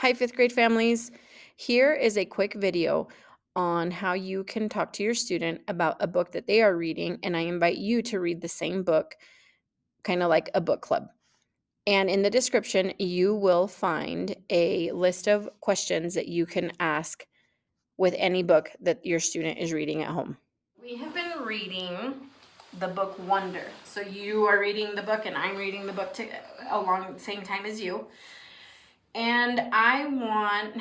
Hi, fifth grade families. Here is a quick video on how you can talk to your student about a book that they are reading, and I invite you to read the same book, kind of like a book club. And in the description, you will find a list of questions that you can ask with any book that your student is reading at home. We have been reading the book Wonder. So you are reading the book, and I'm reading the book along the same time as you. And I want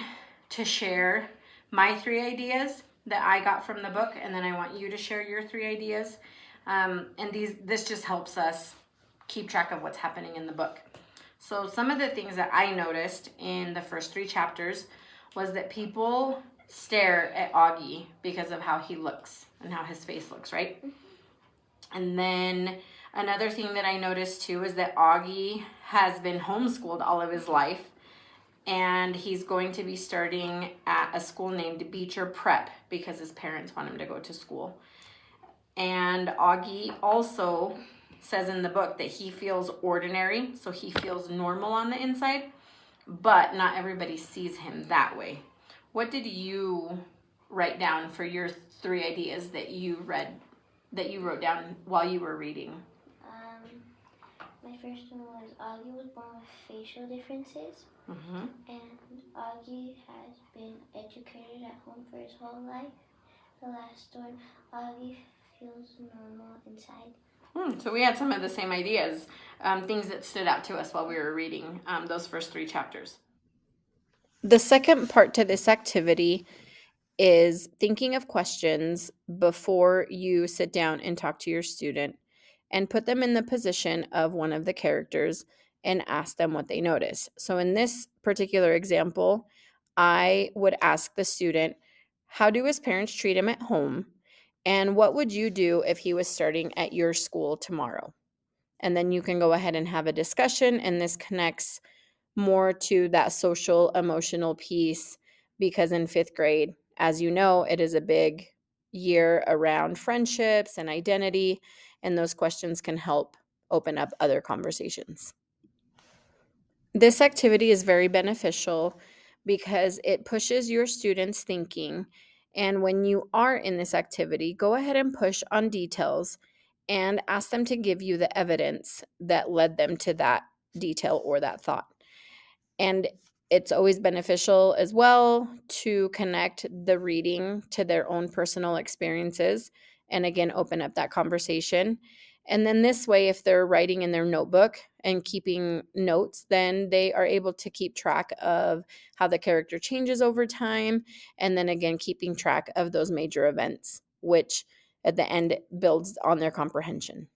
to share my 3 ideas that I got from the book, and then I want you to share your 3 ideas. And this just helps us keep track of what's happening in the book. So some of the things that I noticed in the first 3 chapters was that people stare at Augie because of how he looks and how his face looks, right? And then another thing that I noticed too is that Augie has been homeschooled all of his life, and he's going to be starting at a school named Beecher Prep because his parents want him to go to school. And Augie also says in the book that he feels ordinary, so he feels normal on the inside, but not everybody sees him that way. What did you write down for your 3 ideas that you wrote down while you were reading? My first one was Augie was born with facial differences, and Augie has been educated at home for his whole life. The last one, Augie feels normal inside. So we had some of the same ideas, things that stood out to us while we were reading those first 3 chapters. The second part to this activity is thinking of questions before you sit down and talk to your student, and put them in the position of one of the characters and ask them what they notice. So in this particular example, I would ask the student, how do his parents treat him at home? And what would you do if he was starting at your school tomorrow? And then you can go ahead and have a discussion, and this connects more to that social emotional piece, because in fifth grade, as you know, it is a big year around friendships and identity, and those questions can help open up other conversations. This activity is very beneficial because it pushes your students' thinking. And when you are in this activity, go ahead and push on details and ask them to give you the evidence that led them to that detail or that thought. And it's always beneficial as well to connect the reading to their own personal experiences and again open up that conversation. And then this way, if they're writing in their notebook and keeping notes, then they are able to keep track of how the character changes over time. And then again, keeping track of those major events, which at the end builds on their comprehension.